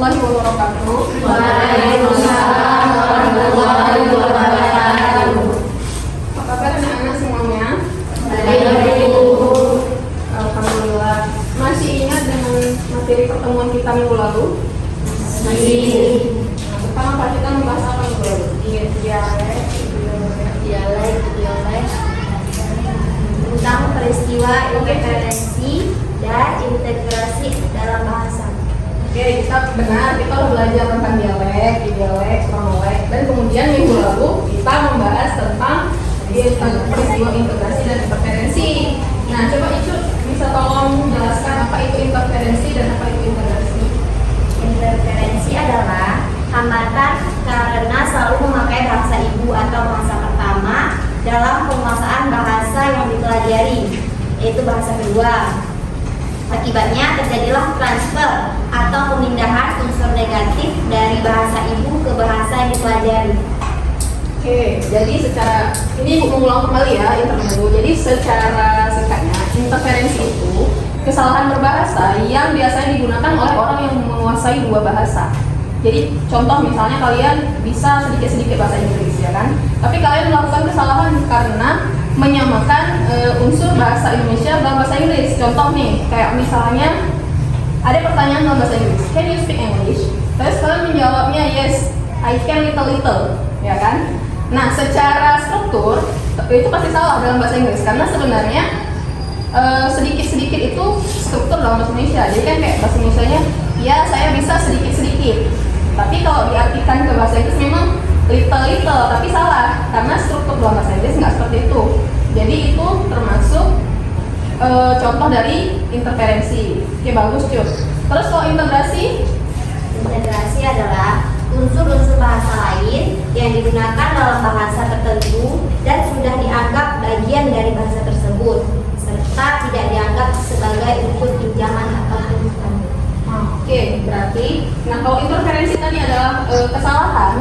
warahmatullahi wabarakatuh. Waalaikumsalam warahmatullahi wabarakatuh. Apa kabar anak-anak semuanya? Baik. Alhamdulillah. Masih ingat dengan materi pertemuan kita minggu lalu? Masih. Pertama Pak, kita membahas apa minggu lalu? Dialek tentang peristiwa interferensi dan integrasi dalam bahasa. Oke, kita benar, kita udah belajar tentang dialek, kronolog, dan kemudian minggu lalu kita membahas tentang peristiwa integrasi dan interferensi. Nah, coba Icu bisa tolong menjelaskan apa itu interferensi dan apa itu integrasi? Interferensi adalah hambatan karena selalu memakai bahasa ibu atau bahasa pertama dalam penguasaan bahasa yang dipelajari, yaitu bahasa kedua. Akibatnya terjadilah transfer atau pemindahan unsur negatif dari bahasa ibu ke bahasa yang dipelajari. Oke, jadi secara ini Ibu mengulang kembali ya intermezzo. Jadi secara singkatnya, interferensi itu kesalahan berbahasa yang biasanya digunakan oleh orang yang menguasai dua bahasa. Jadi contoh misalnya kalian bisa sedikit-sedikit bahasa Inggris ya kan, tapi kalian melakukan kesalahan karena menyamakan unsur bahasa Indonesia dalam bahasa Inggris. Contoh nih, kayak misalnya ada pertanyaan dalam bahasa Inggris, can you speak English? Terus kalian menjawabnya yes, I can little, ya kan? Nah, secara struktur itu pasti salah dalam bahasa Inggris karena sebenarnya sedikit-sedikit itu struktur dalam bahasa Indonesia. Jadi kan kayak bahasa Indonesianya, ya saya bisa sedikit-sedikit. Tapi kalau diartikan ke bahasa Inggris memang little, tapi salah karena struktur dalam bahasa Inggris nggak seperti itu. Jadi itu termasuk contoh dari interferensi. Oke, bagus Cuk. Terus kalau integrasi? Integrasi adalah unsur-unsur bahasa lain yang digunakan dalam bahasa tertentu dan sudah dianggap bagian dari bahasa tersebut, serta tidak dianggap sebagai input pinjaman atau tuntutan. Oke, berarti nah kalau interferensi tadi adalah kesalahan,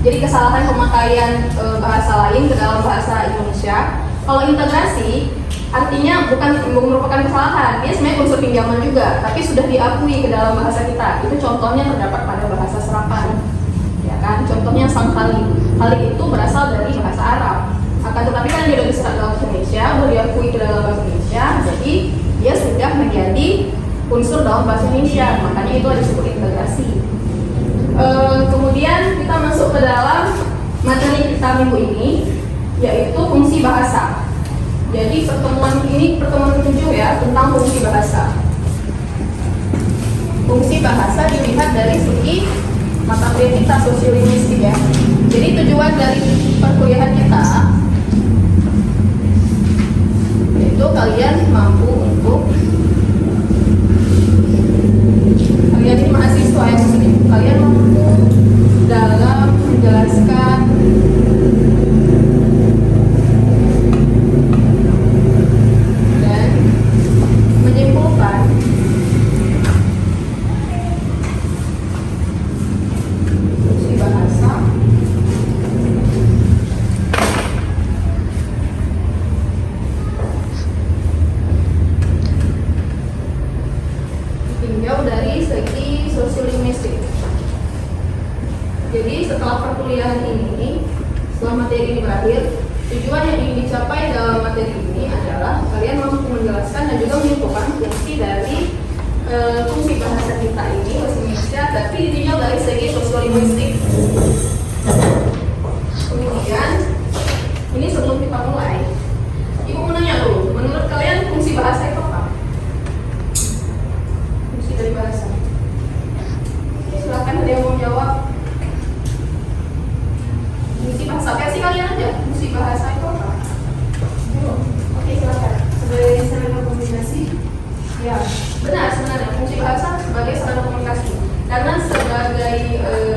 jadi kesalahan pemakaian bahasa lain ke dalam bahasa Indonesia. Kalau integrasi artinya bukan merupakan kesalahan, dia sebenarnya unsur pinjaman juga, tapi sudah diakui ke dalam bahasa kita. Itu contohnya terdapat pada bahasa Serapan, ya kan? Contohnya sangkali, kali itu berasal dari bahasa Arab. Akan tetapi kan dia sudah diserap dalam bahasa Indonesia, sudah diakui ke dalam bahasa Indonesia, jadi dia sudah menjadi unsur dalam bahasa Indonesia, makanya itu disebut integrasi. Kemudian kita masuk ke dalam materi kita minggu ini, yaitu fungsi bahasa. Jadi pertemuan ini pertemuan ke-7 ya, tentang fungsi bahasa. Fungsi bahasa dilihat dari segi mata kuliah kita, sosiolinguistik ya. Jadi tujuan dari perkuliahan kita yaitu kalian mampu untuk kalian ini mahasiswa yang muslim, kalian mampu dalam menjelaskan dan menyimpulkan fungsi bahasa ditinjau dari segi sosiolinguistik. Jadi setelah perkuliahan ini, setelah materi ini berakhir, tujuan yang ingin dicapai dalam materi ini adalah kalian mampu menjelaskan dan juga menyimpulkan fungsi dari fungsi bahasa kita ini bahasa Indonesia, tapi ditinjau dari segi sosiolinguistik. Kemudian ini sebelum kita mulai, Ibu mau nanya dulu, menurut kalian fungsi bahasa itu apa? Fungsi dari bahasa. Silakan ada yang mau jawab. Fungsi bahasa, versi kalian aja. Fungsi bahasa itu apa? Oke, silakan. Sebagai sarana komunikasi. Ya, benar sebenarnya fungsi bahasa sebagai sarana komunikasi. Karena sebagai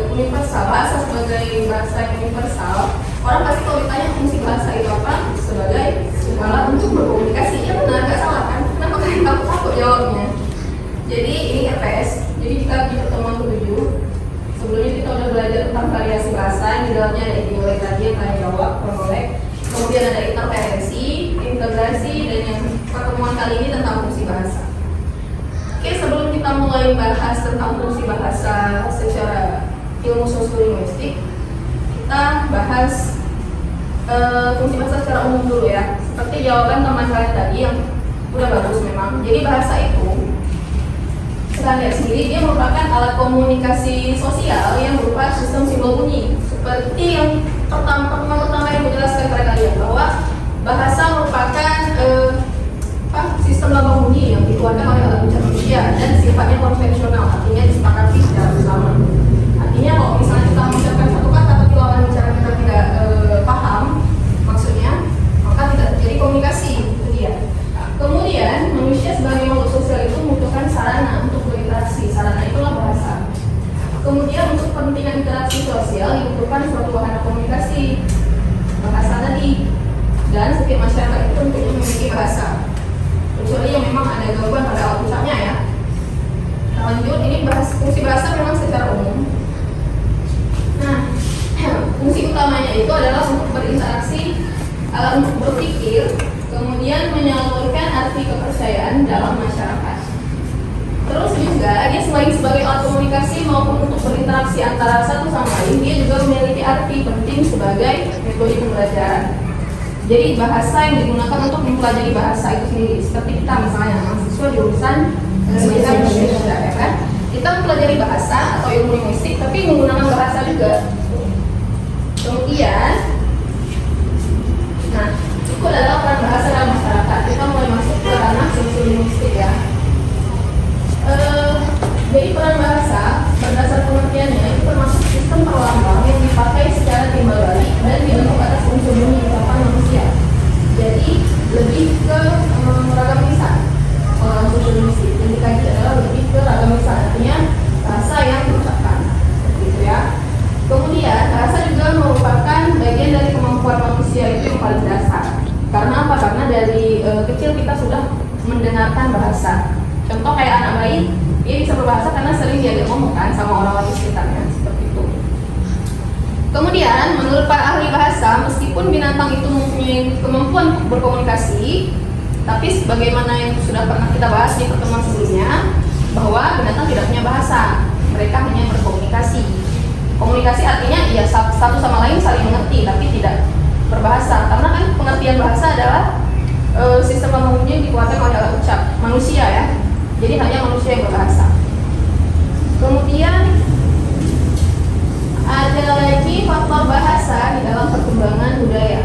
universal, bahasa sebagai bahasa yang universal, orang pasti kalau ditanya fungsi bahasa itu apa, sebagai alat untuk berkomunikasi. Ya benar, nggak salah kan? Kenapa kalian takut jawabnya? Jadi ini RPS. Jadi kita di pertemuan ke-7 sebelumnya kita udah belajar tentang variasi bahasa yang di dalamnya ada dialek tadi yang tanya jawab, kronolog. Kemudian ada interferensi, integrasi, dan yang pertemuan kali ini tentang fungsi bahasa. Oke, sebelum kita mulai bahas tentang fungsi bahasa ilmu sosiolinguistik, kita bahas fungsi bahasa secara umum dulu ya. Seperti jawaban teman kalian tadi yang udah bagus memang. Jadi bahasa itu kita lihat sendiri, dia merupakan alat komunikasi sosial yang berupa sistem simbol bunyi. Seperti yang pertama yang menjelaskan kepada kalian bahwa bahasa merupakan sistem lambang bunyi yang dikeluarkan oleh alat ucap manusia dan sifatnya konvensional, artinya disepakati secara bersama. Artinya kalau misalnya kita mengucapkan satu kata tapi lawan bicara kita tidak paham maksudnya, maka tidak terjadi komunikasi. Itu dia. Kemudian manusia sebagai makhluk sosial itu membutuhkan sarana untuk berinteraksi. Sarana itulah bahasa. Kemudian untuk kepentingan interaksi sosial dibutuhkan suatu wahana komunikasi, bahasa tadi. Dan setiap masyarakat itu tentunya memiliki bahasa, kecuali yang memang ada gangguan pada alat ucapnya ya. Lanjut, ini fungsi bahasa memang secara umum. Nah, fungsi utamanya itu adalah untuk berinteraksi, untuk berpikir, kemudian menyalurkan arti kepercayaan dalam masyarakat. Terus juga dia selain sebagai alat komunikasi maupun untuk berinteraksi antara satu sama lain, dia juga memiliki arti penting sebagai metode pembelajaran. Jadi bahasa yang digunakan untuk mempelajari bahasa itu sendiri, seperti kita misalnya mahasiswa jurusan bahasa Indonesia, ya kan? Kita mempelajari bahasa atau ilmu linguistik, tapi menggunakan bahasa juga. Kemudian, nah itu adalah peran bahasa dalam masyarakat. Kita mulai masuk ke ranah sosiolinguistik ya. Jadi peran bahasa berdasar pengertiannya itu termasuk sistem perlambang yang dipakai secara timbal balik dan dibentuk atas unsur bunyi ucapan manusia. Jadi lebih ke ragam lisan. Kalau sosiolinguistik yang dikaji adalah lebih ke ragam lisan, artinya bahasa yang diucapkan, gitu ya. Kemudian bahasa juga merupakan bagian dari kemampuan manusia itu yang paling dasar. Karena apa? Karena dari kecil kita sudah mendengarkan bahasa. Contoh kayak anak bayi, dia bisa berbahasa karena sering diajak ngomong kan sama orang-orang di sekitarnya, seperti itu. Kemudian menurut para ahli bahasa, meskipun binatang itu mempunyai kemampuan untuk berkomunikasi, tapi sebagaimana yang sudah pernah kita bahas di pertemuan sebelumnya, bahwa binatang tidak punya bahasa, mereka hanya berkomunikasi. Komunikasi artinya ya satu sama lain saling mengerti, tapi tidak berbahasa. Karena kan pengertian bahasa adalah sistem lambang bunyi yang dikeluarkan oleh alat ucap manusia ya. Jadi hanya manusia yang berbahasa. Kemudian ada lagi faktor bahasa di dalam perkembangan budaya.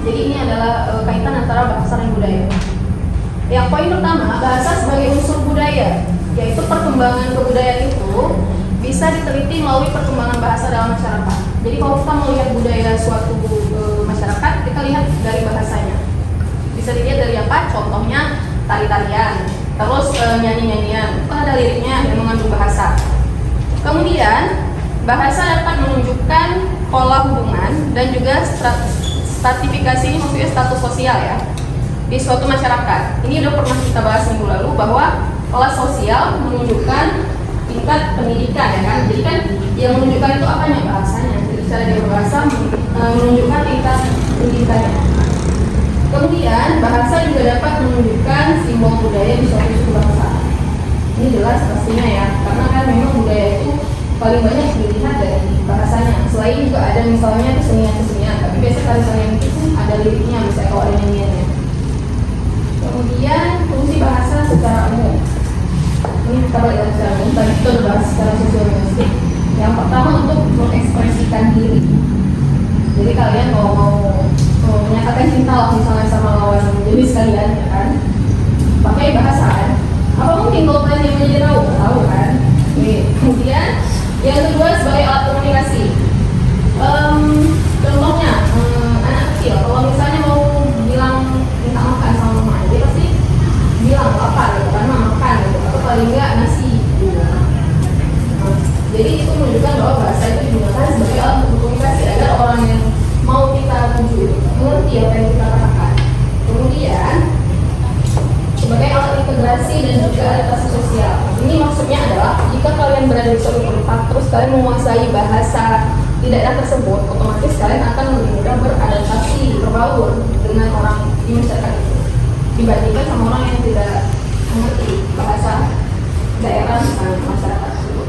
Jadi ini adalah kaitan antara bahasa dan budaya. Yang poin pertama, bahasa sebagai unsur budaya, yaitu perkembangan kebudayaan itu bisa diteliti melalui perkembangan bahasa dalam masyarakat. Jadi kalau kita melihat budaya suatu masyarakat, kita lihat dari bahasanya. Bisa dilihat dari apa? Contohnya tari-tarian, terus nyanyi-nyanyian, kan ada liriknya yang mengandung bahasa. Kemudian bahasa dapat menunjukkan pola hubungan dan juga stratifikasi, ini maksudnya status sosial ya di suatu masyarakat. Ini udah pernah kita bahas minggu lalu bahwa kelas sosial menunjukkan tingkat pendidikan ya kan. Jadi kan yang menunjukkan itu apanya? Bahasanya. Jadi cara dia berbahasa menunjukkan tingkat pendidikannya. Kemudian bahasa juga dapat menunjukkan simbol budaya di suatu suku bangsa. Ini jelas pastinya ya, karena kan memang budaya itu paling banyak dilihat dari bahasanya. Selain juga ada misalnya kesenian-kesenian, tapi biasanya tarian itu ada liriknya, misalnya kalau ada nyanyiannya. Kemudian fungsi bahasa secara umum. Ini kita balik secara umum, tadi kita udah bahas secara sosiolinguistik. Yang pertama untuk mengekspresikan diri. Jadi kalian mau menyatakan cinta lah misalnya sama lawan jenis kalian ya kan, pakai bahasa kan. Apa mungkin kalau kalian yang menjadi tahu kan? Oke. Kemudian yang kedua sebagai alat komunikasi. Contohnya anak kecil kalau misalnya mau bilang minta makan sama mama, dia pasti bilang apa gitu kan, makan gitu, atau paling enggak nasi gitu. Jadi itu menunjukkan bahwa bahasa itu digunakan sebagai alat komunikasi agar orang yang mau kita tuju mengerti apa yang kita katakan. Kemudian sebagai alat integrasi dan juga adaptasi sosial. Ini maksudnya adalah jika kalian berada di suatu tempat terus kalian menguasai bahasa di daerah tersebut, otomatis kalian akan lebih mudah beradaptasi, berbaur dengan orang di masyarakat itu dibandingkan sama orang yang tidak mengerti bahasa daerah masyarakat tersebut.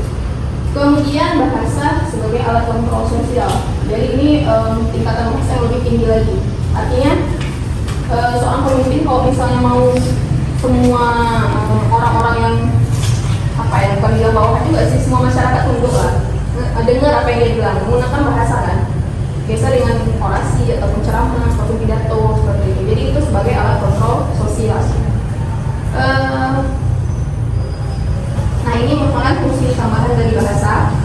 Kemudian bahasa sebagai alat kontrol sosial. Jadi ini tingkatan bahasa yang lebih tinggi lagi. Artinya seorang pemimpin kalau misalnya mau semua orang-orang yang bukan bilang bawahan juga sih, semua masyarakat tunduk lah, dengar apa yang dia bilang, menggunakan bahasa kan, biasa dengan orasi ataupun ceramah ataupun pidato seperti itu. Jadi itu sebagai alat kontrol sosial. Nah, ini merupakan fungsi tambahan dari bahasa.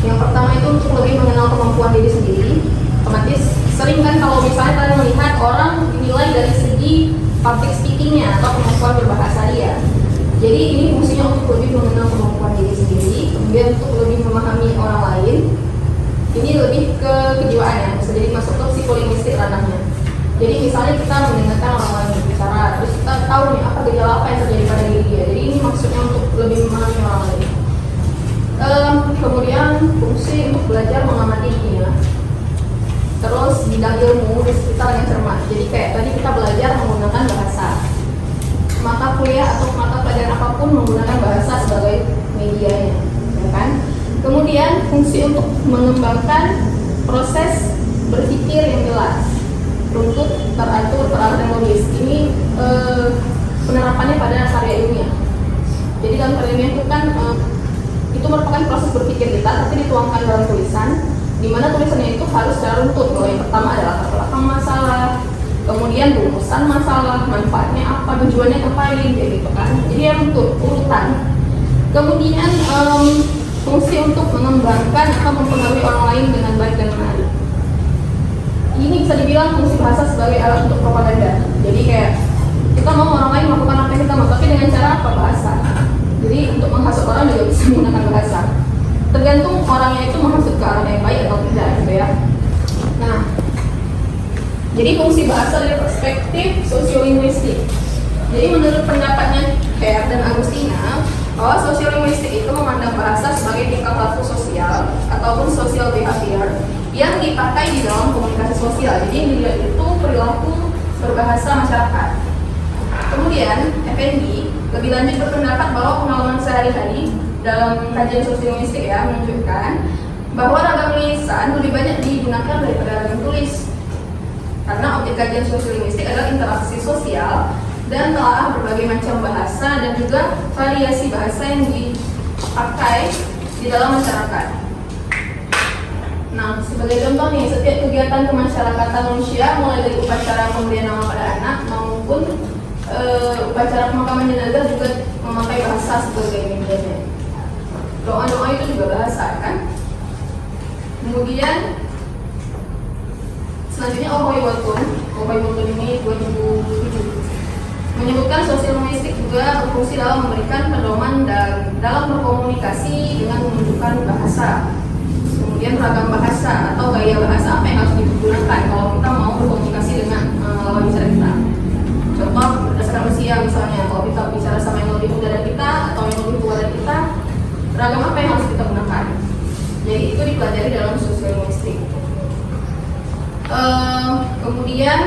Yang pertama itu untuk lebih mengenal kemampuan diri sendiri. Otomatis sering kan kalau misalnya kalian melihat orang dinilai dari segi public speakingnya atau kemampuan berbahasa dia. Jadi ini fungsinya untuk lebih mengenal kemampuan diri sendiri, kemudian untuk lebih memahami orang lain. Ini lebih ke kejiwaannya, bisa jadi masuk ke psikolinguistik ranahnya. Jadi misalnya kita mendengarkan orang lain berbicara, terus kita tahu nih apa gejala apa yang terjadi pada diri dia. Jadi ini maksudnya untuk lebih memahami orang lain. Kemudian fungsi untuk belajar mengamati dunia. Terus bidang ilmu di sekitar yang cermat. Jadi kayak tadi kita belajar menggunakan bahasa. Mata kuliah atau mata pelajaran apapun menggunakan bahasa sebagai medianya, ya kan? Kemudian fungsi untuk mengembangkan proses berpikir yang jelas, runtut, teratur, teratur dan logis. Ini penerapannya pada karya ilmiah. Jadi dalam karya ilmiah itu kan itu merupakan proses berpikir kita, tapi dituangkan dalam tulisan, di mana tulisannya itu harus secara runtut. Bahwa yang pertama adalah latar belakang masalah, kemudian rumusan masalah, manfaatnya apa, tujuannya ngapain, kayak gitu kan. Jadi yang runtut, urutan. Kemudian fungsi untuk mengembangkan atau mempengaruhi orang lain dengan baik dan menarik. Ini bisa dibilang fungsi bahasa sebagai alat untuk propaganda. Jadi kayak kita mau orang lain melakukan apa yang kita mau, tapi dengan cara apa? Bahasa. Jadi untuk menghasut orang juga bisa menggunakan bahasa. Tergantung orangnya itu menghasut ke arah yang baik atau tidak, gitu ya. Nah, jadi fungsi bahasa dari perspektif sosiolinguistik. Jadi menurut pendapatnya Hare dan Agustina, bahwa sosiolinguistik itu memandang bahasa sebagai tingkah laku sosial ataupun social behavior yang dipakai di dalam komunikasi sosial. Jadi yang dilihat itu perilaku berbahasa masyarakat. Kemudian Effendi lebih lanjut berpendapat bahwa pengalaman sehari-hari dalam kajian sosiolinguistik ya menunjukkan bahwa ragam lisan lebih banyak digunakan daripada ragam tulis. Karena objek kajian sosiolinguistik adalah interaksi sosial dan telah berbagai macam bahasa dan juga variasi bahasa yang dipakai di dalam masyarakat. Nah, sebagai contoh nih, setiap kegiatan kemasyarakatan manusia mulai dari upacara pemberian nama pada anak maupun upacara pemakaman jenazah juga memakai bahasa sebagai medianya. Doa-doa itu juga bahasa kan. Kemudian selanjutnya Ohoy Walton ini 2007 menyebutkan sosiolinguistik juga berfungsi dalam memberikan pedoman dalam berkomunikasi dengan menunjukkan bahasa. Kemudian ragam bahasa atau gaya bahasa apa yang harus digunakan kalau kita mau berkomunikasi dengan lawan bicara kita. Contoh berdasarkan usia misalnya, kalau kita bicara sama yang lebih muda dari kita atau yang lebih tua dari kita, ragam apa yang harus kita gunakan. Jadi itu dipelajari dalam sosiolinguistik. Kemudian,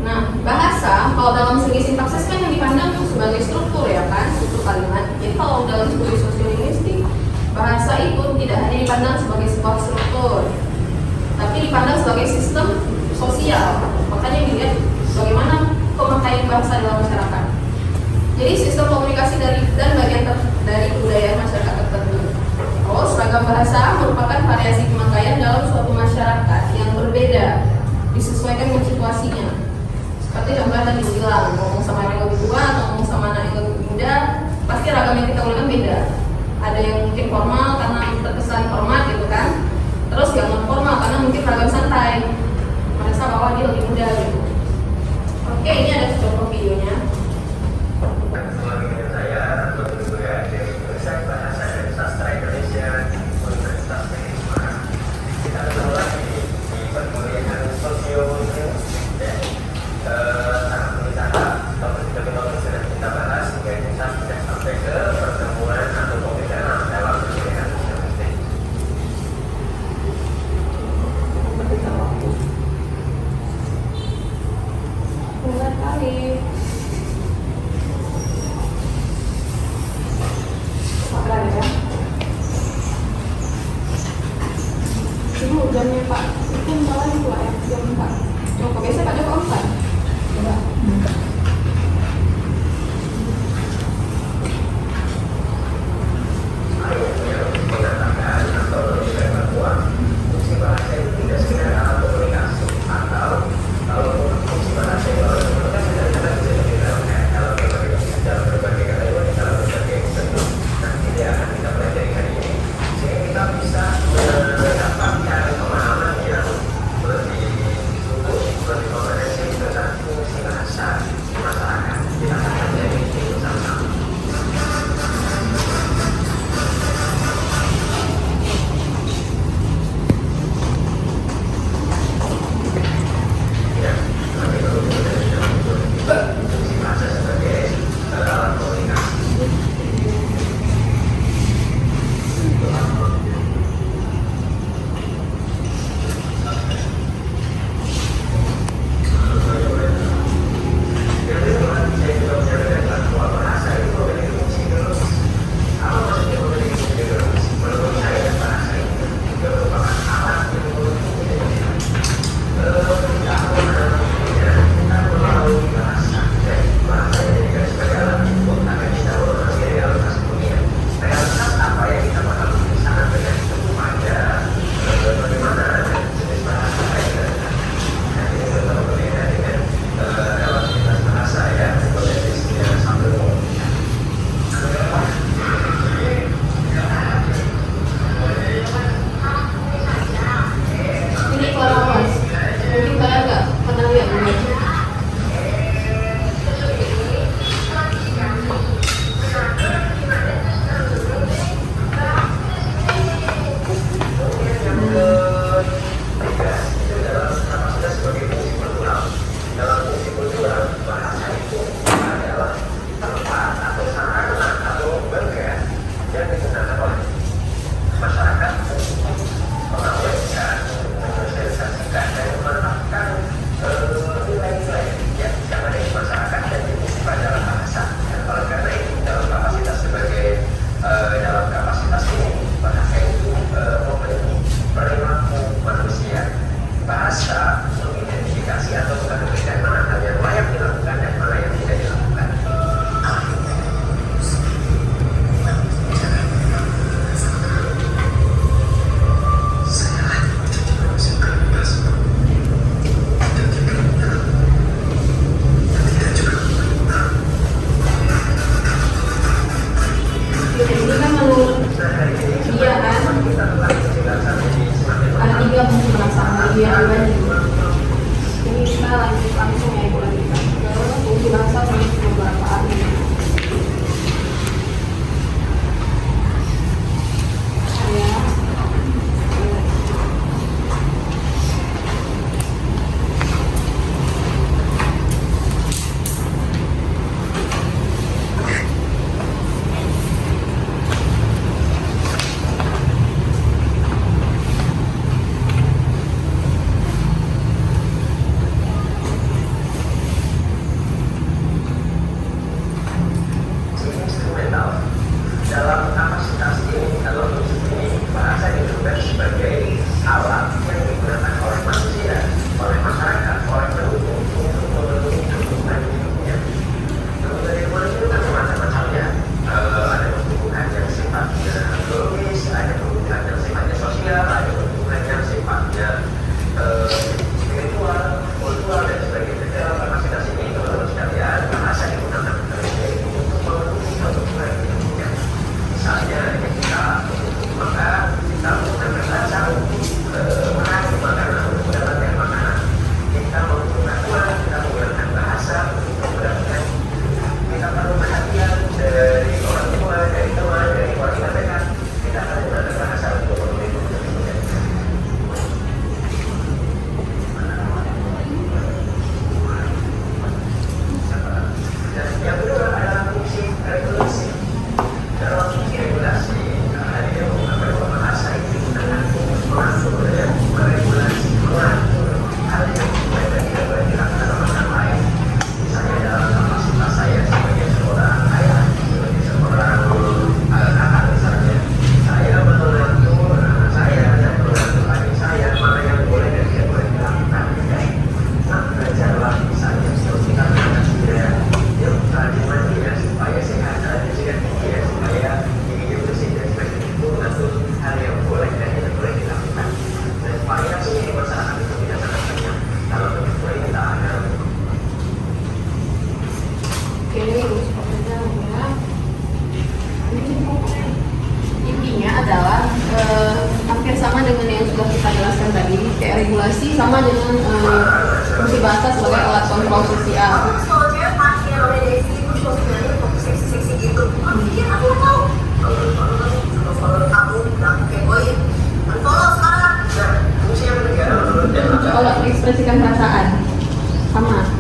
nah bahasa kalau dalam segi sintaksis kan yang dipandang sebagai struktur ya kan, struktur kalimat. Jadi kalau dalam studi sosiolinguistik, bahasa itu tidak hanya dipandang sebagai sebuah struktur, tapi dipandang sebagai sistem sosial. Makanya dilihat bagaimana pemakaian bahasa dalam masyarakat. Jadi sistem komunikasi dan bagian dari kebudayaan masyarakat tertentu. Terus ragam bahasa merupakan variasi pemakaian dalam suatu masyarakat yang berbeda, disesuaikan dengan situasinya. Seperti contoh tadi bilang, ngomong sama yang lebih tua atau ngomong sama anak yang lebih muda, pasti ragam yang kita gunakan beda. Ada yang mungkin formal karena terkesan hormat gitu kan. Terus yang non formal karena mungkin ragam santai, merasa bahwa dia lebih muda gitu. Oke, ini ada contoh videonya. Benar kali. jawabannya Pak itu malah 2 ya, jam 4. Joko, biasanya Pak Joko 4. Coba. Ini Cloudhouse. Mungkin kalian nggak pernah lihat ini. Ini kan menurut dia kan ada 3 fungsi bahasa dia pribadi. Ini kita lanjut langsung ya Ibu lanjutkan ke fungsi bahasa sama beberapa ahli. sama dengan fungsi bahasa sebagai alat kontrol sosial. Kalau mengekspresikan perasaan sama.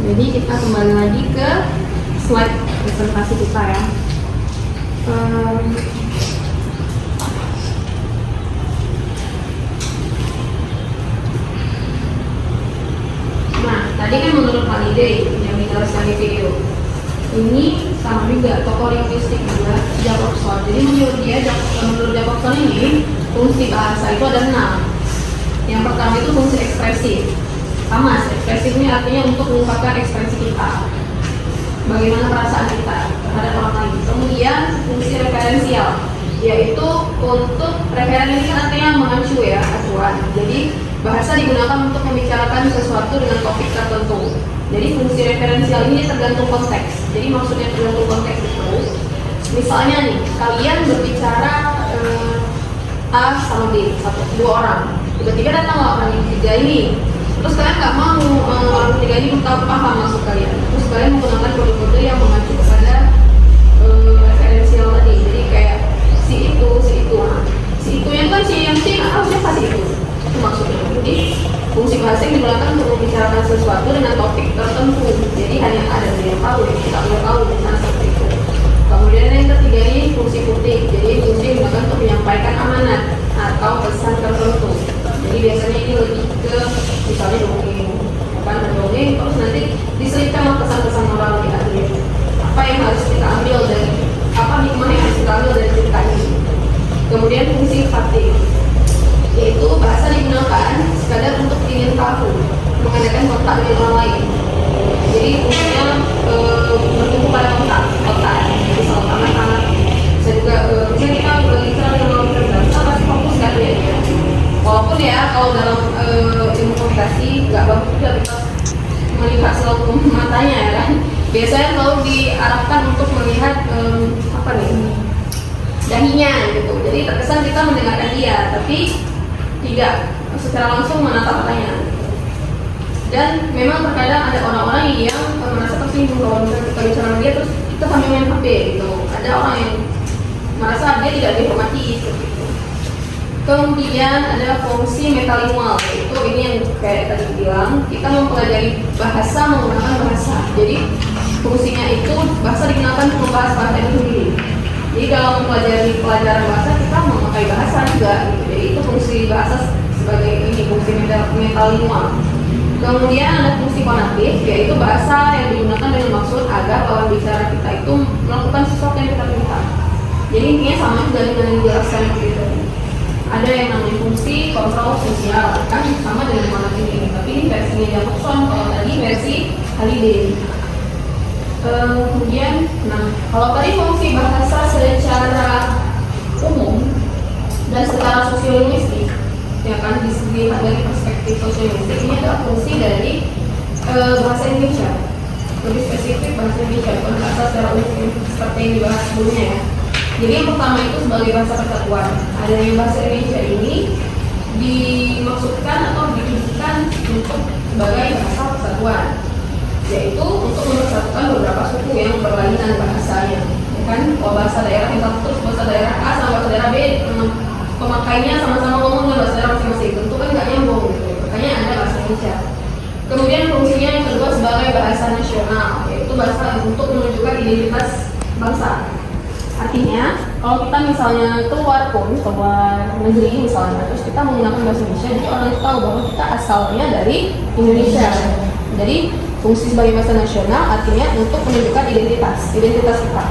Jadi kita kembali lagi ke slide presentasi kita ya. Nah, tadi kan menurut Haliday yang dituliskan di video ini sama juga tokoh linguistik juga Jacobson. Jadi menurut Jacobson ini fungsi bahasa itu ada 6. Yang pertama itu fungsi ekspresif. Sama, ekspresif ini artinya untuk mengungkapkan ekspresi kita, bagaimana perasaan kita terhadap orang lain. Kemudian fungsi referensial, yaitu untuk referensi ini artinya mengacu ya, acuan. Jadi bahasa digunakan untuk membicarakan sesuatu dengan topik tertentu. Jadi fungsi referensial ini tergantung konteks. Jadi maksudnya tergantung konteks itu, misalnya nih kalian berbicara A sama B, dua orang. Tiba-tiba datang orang yang ketiga ini, terus kalian nggak mau orang ketiga ini tahu paham maksud kalian, terus kalian menggunakan kode-kode yang mengacu kepada referensial tadi. Jadi kayak si itu, nah, si itu yang kan si yang si nggak tahu siapa si itu maksudnya. Jadi fungsi bahasa yang digunakan untuk membicarakan sesuatu dengan topik tertentu. Jadi hanya ada yang tahu, ya kita perlu tahu misalnya seperti itu. Kemudian yang ketiga ini fungsi kutip. Jadi fungsi digunakan untuk menyampaikan amanat atau pesan tertentu. Jadi biasanya ini lebih ke misalnya dongeng, dongeng terus nanti diselipkan pesan-pesan moral di akhir. Apa yang harus kita ambil dari hikmah yang harus kita ambil dari cerita ini. Kemudian fungsi faktif, yaitu bahasa digunakan sekadar untuk ingin tahu, mengadakan kontak dengan orang lain. Jadi fungsinya bertumpu pada kontak. Jadi soal anak-anak, bisa juga bisa kita berbicara dengan orang tertentu, kita pasti fokus kan ya. Walaupun ya kalau dalam ilmu komunikasi nggak bagus juga kita melihat selalu matanya ya kan. Biasanya selalu diarahkan untuk melihat dahinya gitu. Jadi terkesan kita mendengarkan dia, tapi tidak secara langsung menatap matanya. Dan memang terkadang ada orang-orang yang merasa tersinggung kalau misalnya kita bicara dengan dia terus kita sambil main HP gitu. Ada orang yang merasa dia tidak dihormati seperti itu. Kemudian ada fungsi metalingual, yaitu ini yang kayak tadi bilang, kita mempelajari bahasa menggunakan bahasa. Jadi fungsinya itu bahasa digunakan untuk membahas bahasa itu sendiri. Jadi dalam mempelajari pelajaran bahasa kita memakai bahasa juga. Gitu. Jadi itu fungsi bahasa sebagai ini fungsi metalingual. Kemudian ada fungsi konatif, yaitu bahasa yang digunakan dengan maksud agar lawan bicara kita itu melakukan sesuatu yang kita perintah. Jadi intinya sama juga dengan yang dijelaskan begitu. Ada yang namanya fungsi kontrol sosial, kan sama dengan konatif ini, tapi ini versinya Jacobson, kalau tadi versi Haliday. Kemudian, kalau tadi fungsi bahasa secara umum dan secara sosiolinguistik, ya kan dilihat dari perspektif sosiolinguistik, ini adalah fungsi dari bahasa Indonesia, lebih spesifik bahasa Indonesia, bukan bahasa secara umum seperti yang dibahas sebelumnya ya. Jadi yang pertama itu sebagai bahasa persatuan. Adanya bahasa Indonesia ini dimaksudkan atau ditujukan untuk sebagai bahasa persatuan, yaitu untuk mempersatukan beberapa suku yang berlainan bahasanya. Ya kan, kalau bahasa daerah yang satu terus bahasa daerah A sama bahasa daerah B, pemakainya sama-sama ngomong dengan bahasa daerah masing-masing, tentu kan nggak nyambung gitu. Makanya ada bahasa Indonesia. Kemudian fungsinya yang kedua sebagai bahasa nasional, yaitu bahasa untuk menunjukkan identitas bangsa. Artinya, kalau kita misalnya keluar negeri misalnya, terus kita menggunakan bahasa Indonesia, jadi orang itu tahu bahwa kita asalnya dari Indonesia. Jadi fungsi sebagai bahasa nasional artinya untuk menunjukkan identitas kita.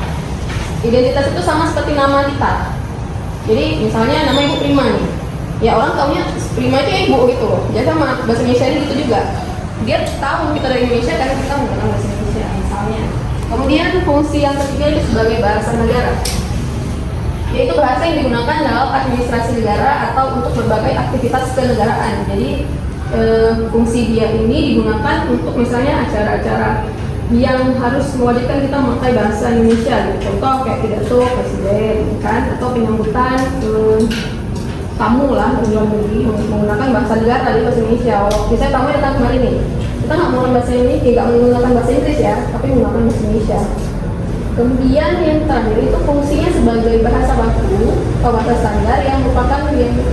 Identitas itu sama seperti nama kita. Jadi misalnya nama Ibu Prima nih, ya orang taunya Prima itu ibu gitu loh. Jadi sama bahasa Indonesia ini gitu juga. Dia tahu kita dari Indonesia karena kita menggunakan bahasa Indonesia misalnya. Kemudian fungsi yang ketiga itu sebagai bahasa negara, yaitu bahasa yang digunakan dalam administrasi negara atau untuk berbagai aktivitas kenegaraan. Jadi fungsi dia ini digunakan untuk misalnya acara-acara yang harus mewajibkan kita memakai bahasa Indonesia. Gitu. Contoh kayak pidato presiden, kan, atau penyambutan tamu lah di luar negeri menggunakan bahasa negara di bahasa Indonesia. Kalau misalnya tamu datang kemarin nih, kita nggak menggunakan bahasa Indonesia, nggak menggunakan bahasa Inggris ya, tapi menggunakan bahasa Indonesia. Kemudian yang terakhir itu fungsinya sebagai bahasa baku atau bahasa standar yang merupakan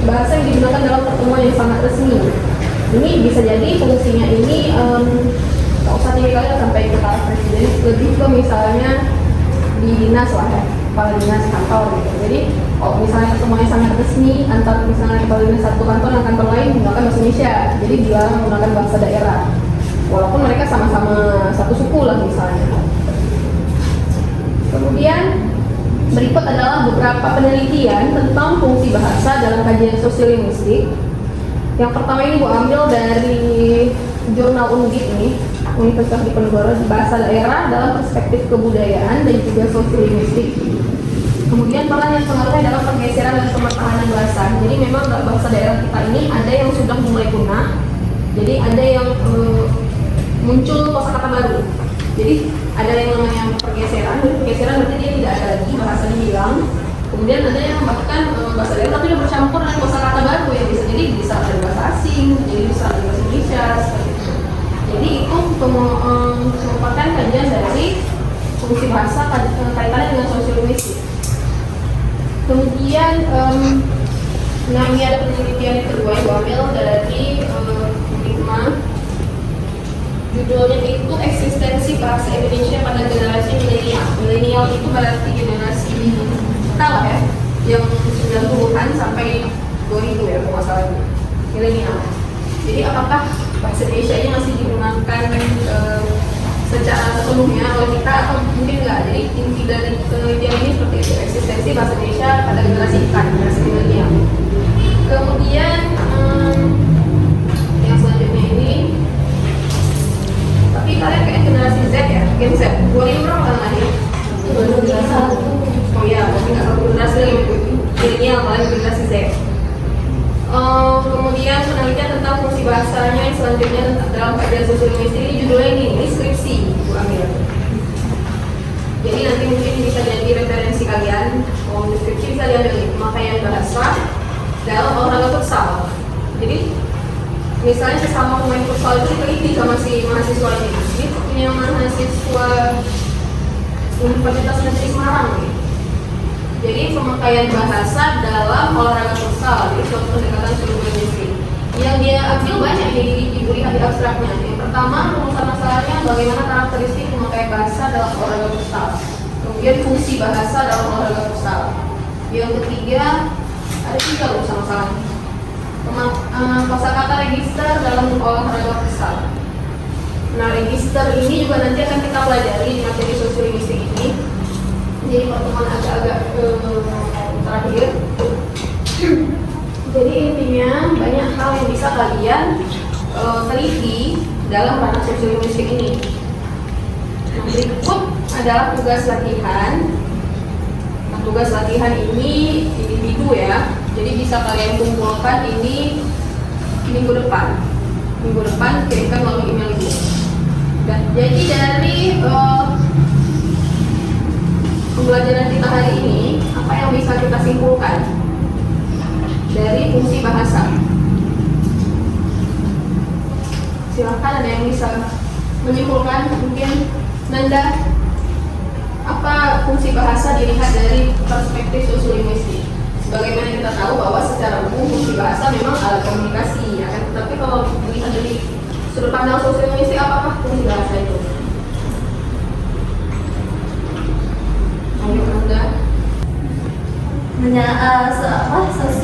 bahasa yang digunakan dalam pertemuan yang sangat resmi. Ini bisa jadi fungsinya ini nggak usah tinggi kali sampai ke tahap presiden, lebih ke misalnya di dinas lah ya, kepala dinas kantor gitu. Jadi kalau misalnya pertemuannya sangat resmi antar misalnya kepala dinas satu kantor dan kantor lain menggunakan bahasa Indonesia, jadi dilarang menggunakan bahasa daerah walaupun mereka sama-sama satu suku lah misalnya. Kemudian berikut adalah beberapa penelitian tentang fungsi bahasa dalam kajian sosiolinguistik. Yang pertama ini gue ambil dari jurnal Undip ini, Universitas Diponegoro, bahasa daerah dalam perspektif kebudayaan dan juga sosiolinguistik. Kemudian peran yang pengaruhnya dalam pergeseran dan pemertahanan bahasa. Jadi memang bahasa daerah kita ini ada yang sudah mulai punah, jadi ada yang muncul kosakata baru. Jadi ada yang namanya pergeseran berarti dia tidak ada lagi, bahasanya hilang. Kemudian ada yang bahkan bahasa daerah tapi udah bercampur dengan kosakata baru yang bisa jadi bisa dari bahasa asing, jadi bisa dari bahasa Indonesia seperti itu. Jadi itu merupakan kajian dari fungsi bahasa kaitannya dengan sosiolinguistik. Kemudian nah ini ada penelitian yang kedua yang ambil dari Hikmah. Judulnya itu eksistensi bahasa Indonesia pada generasi milenial. Milenial itu berarti generasi kita lah ya, yang 90-an sampai 2000 ya kalau masalah ini. Milenial. Jadi apakah bahasa Indonesia ini masih digunakan secara sepenuhnya oleh kita atau mungkin enggak? Jadi inti dari penelitian ini seperti itu, eksistensi bahasa Indonesia pada generasi kita, generasi milenial. Kemudian yang selanjutnya ini, tapi kalian kayak generasi Z ya, Gen Z. 2000 berapa kan lahir? 2021. Oh iya, berarti nggak satu generasi lagi, milenial kalian generasi Z. Kemudian penelitian tentang fungsi bahasanya yang selanjutnya dalam kajian sosiolinguistik ini judulnya ini skripsi Bu Amir. Jadi nanti mungkin bisa jadi referensi kalian. Kalau skripsi bisa diambil pemakaian bahasa dalam olahraga futsal. Jadi misalnya sesama pemain futsal itu diteliti sama si mahasiswa ini. Ini punya mahasiswa Universitas Negeri Semarang nih. Jadi pemakaian bahasa dalam olahraga futsal, jadi suatu pendekatan sosiolinguistik. Yang dia ambil banyak di lihat di abstraknya. Yang pertama rumusan masalahnya bagaimana karakteristik memakai bahasa dalam olahraga futsal. Kemudian fungsi bahasa dalam olahraga futsal. Yang ketiga ada 3 rumusan masalahnya. Kosakata register dalam olahraga futsal. Nah, register ini juga nanti akan kita pelajari di materi sosiolinguistik ini. Jadi pertemuan agak-agak terakhir. Jadi intinya banyak hal yang bisa kalian teliti dalam ranah sosiolinguistik ini. Nah, berikut adalah tugas latihan. Nah, tugas latihan ini individu ya. Jadi bisa kalian kumpulkan ini minggu depan. Minggu depan kirimkan melalui email ibu. Dan jadi dari pembelajaran kita hari ini, apa yang bisa kita simpulkan dari fungsi bahasa? Silahkan ada yang bisa menyimpulkan, mungkin Nanda, apa fungsi bahasa dilihat dari perspektif sosiolinguistik? Sebagaimana kita tahu bahwa secara umum fungsi bahasa memang alat komunikasi, ya kan? Tapi kalau dilihat dari sudut pandang sosiolinguistik, apakah fungsi bahasa itu?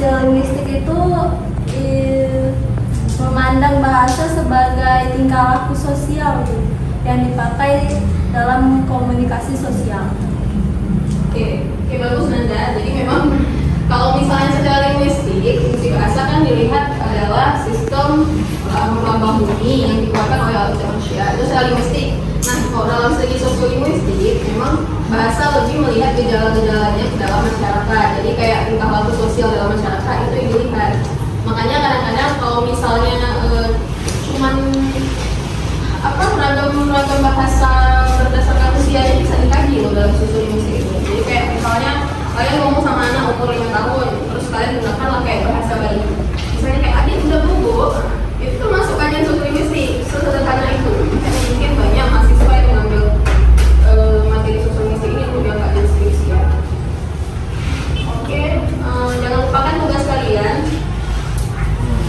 Sosiolinguistik itu memandang bahasa sebagai tingkah laku sosial yang dipakai dalam komunikasi sosial. Oke, bagus Nanda. Jadi memang kalau misalnya secara linguistik, fungsi bahasa kan dilihat adalah sistem lambang bunyi yang dikeluarkan oleh alat manusia. Itu secara linguistik. Nah, kalau dalam segi sosiolinguistik, memang bahasa lebih melihat gejala-gejalanya dalam masyarakat. Jadi kayak tingkah laku sosial dalam masyarakat itu yang dilihat. Makanya kadang-kadang kalau misalnya cuman ragam bahasa berdasarkan usianya bisa dikaji loh dalam sosiolinguistik itu. Jadi kayak misalnya kalian ngomong sama anak umur 5 tahun, terus kalian gunakanlah kayak bahasa Bali. Misalnya kayak adik udah bobo, itu termasuk kajian sosial linguistik, sesederhana itu. Makanya mungkin banyak mahasiswa yang mengambil materi sosial linguistik ini untuk diangkat jadi skripsi ya. Oke, jangan lupakan tugas kalian.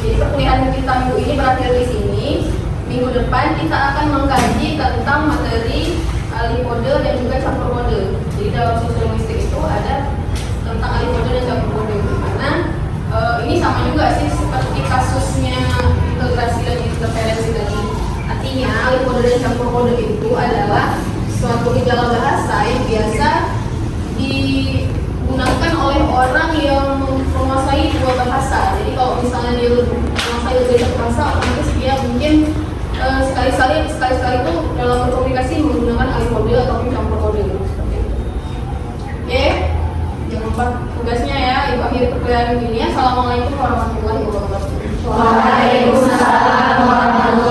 Jadi perkuliahan kita minggu ini berakhir di sini. Minggu depan kita akan mengkaji tentang materi alih kode dan juga campur kode. Jadi dalam sosial linguistik itu ada tentang alih kode dan campur kode. Karena ini sama juga sih seperti kasusnya integrasi dan interferensi tadi. Artinya alih kode dan campur kode itu adalah suatu gejala bahasa yang biasa digunakan oleh orang yang menguasai dua bahasa. Jadi kalau misalnya dia menguasai dua bahasa, otomatis dia mungkin sekali-sekali itu dalam berkomunikasi menggunakan alih kode atau campur kode. Oke, jangan lupa tugasnya ya. Ibu akhiri perkuliahan ini. Assalamualaikum warahmatullahi wabarakatuh. Waalaikumsalam warahmatullahi wabarakatuh.